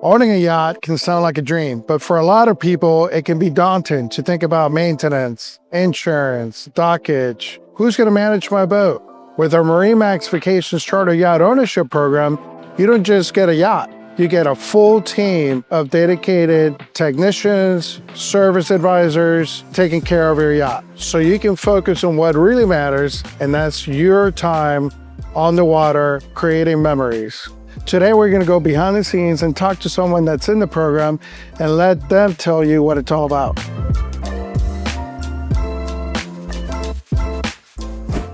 Owning a yacht can sound like a dream, but for a lot of people, it can be daunting to think about maintenance, insurance, dockage. Who's going to manage my boat? With our MarineMax Vacations Charter Yacht Ownership Program, you don't just get a yacht. You get a full team of dedicated technicians, service advisors, taking care of your yacht. So you can focus on what really matters, and that's your time on the water, creating memories. Today, we're going to go behind the scenes and talk to someone that's in the program and let them tell you what it's all about.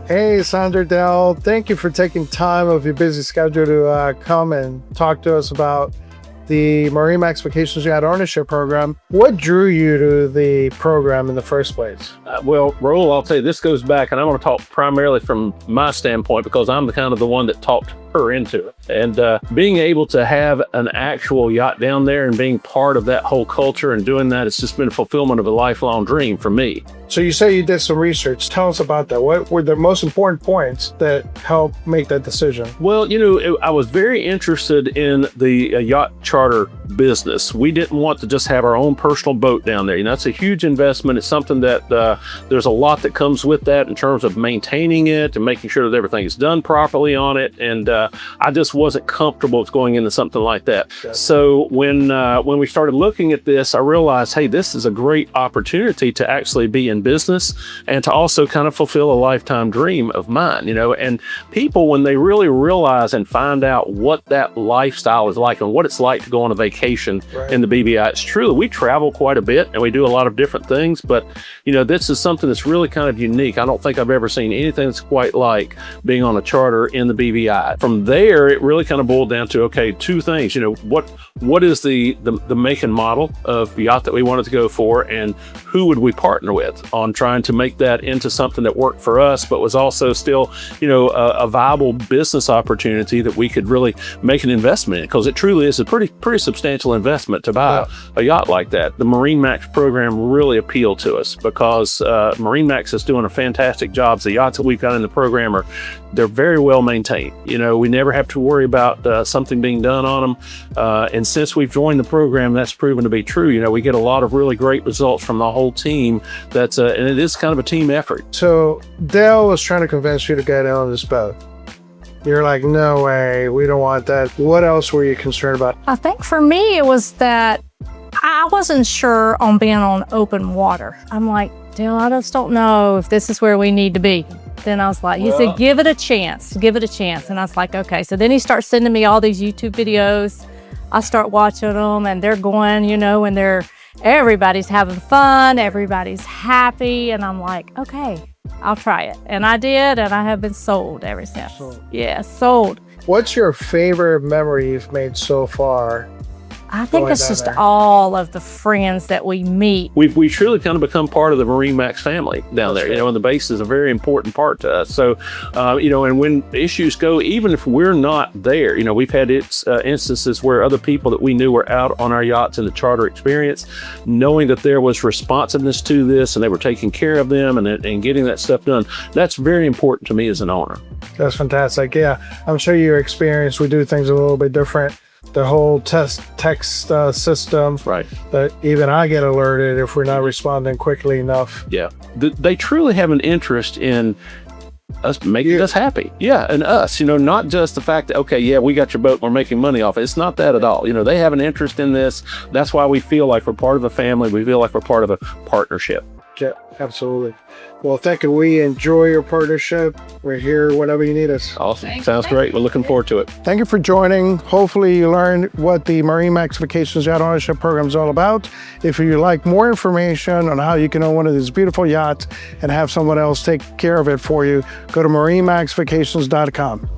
Hey, Sandra Dell, thank you for taking time of your busy schedule to come and talk to us about the MarineMax Vacations Yacht Ownership Program. What drew you to the program in the first place? Well, Raul, I'll tell you, this goes back, and I'm going to talk primarily from my standpoint because I'm the one that talked her into it. And being able to have an actual yacht down there and being part of that whole culture and doing that, it's just been a fulfillment of a lifelong dream for me. So you say you did some research. Tell us about that. What were the most important points that helped make that decision? Well, I was very interested in the yacht charter business. We didn't want to just have our own personal boat down there. That's a huge investment. It's something that there's a lot that comes with that in terms of maintaining it and making sure that everything is done properly on it. And I just wasn't comfortable with going into something like that. Yeah. So when we started looking at this, I realized, hey, this is a great opportunity to actually be in business and to also kind of fulfill a lifetime dream of mine, and people, when they really realize and find out what that lifestyle is like and what it's like to go on a vacation in the BVI, it's true. We travel quite a bit and we do a lot of different things, but this is something that's really kind of unique. I don't think I've ever seen anything that's quite like being on a charter in the BVI. From there, it really kind of boiled down to, okay, two things. What is the make and model of yacht that we wanted to go for, and who would we partner with on trying to make that into something that worked for us, but was also still, a viable business opportunity that we could really make an investment in, because it truly is a pretty substantial investment to buy a yacht like that. The MarineMax program really appealed to us because MarineMax is doing a fantastic job. The yachts that we've got in the program they're very well maintained. We never have to worry about something being done on them. And since we've joined the program, that's proven to be true. We get a lot of really great results from the whole team. And it is kind of a team effort. So Dale was trying to convince you to get on this boat. You're like, no way, we don't want that. What else were you concerned about? I think for me, it was that I wasn't sure on being on open water. I'm like, Dale, I just don't know if this is where we need to be. Then I was like, he said, give it a chance. And I was like, okay. So then he starts sending me all these YouTube videos. I start watching them and they're going, and everybody's having fun. Everybody's happy. And I'm like, okay, I'll try it. And I did. And I have been sold ever since. Yeah, sold. What's your favorite memory you've made so far? I think it's just all of the friends that we meet. We've truly kind of become part of the MarineMax family down there, and the base is a very important part to us. So, and when issues go, even if we're not there, we've had instances where other people that we knew were out on our yachts in the charter experience, knowing that there was responsiveness to this and they were taking care of them and getting that stuff done. That's very important to me as an owner. That's fantastic. Yeah, I'm sure your experience, we do things a little bit different. The whole text systems, right? That even I get alerted if we're not responding quickly enough. Yeah, they truly have an interest in us making us happy. Yeah, and us, not just the fact that, okay, yeah, we got your boat, we're making money off it. It's not that at all. They have an interest in this. That's why we feel like we're part of a family. We feel like we're part of a partnership. Yeah, absolutely. Well, thank you. We enjoy your partnership. We're here whenever you need us. Awesome. Sounds great. We're looking forward to it. Thank you for joining. Hopefully you learned what the MarineMax Vacations Yacht Ownership Program is all about. If you'd like more information on how you can own one of these beautiful yachts and have someone else take care of it for you, go to marinemaxvacations.com.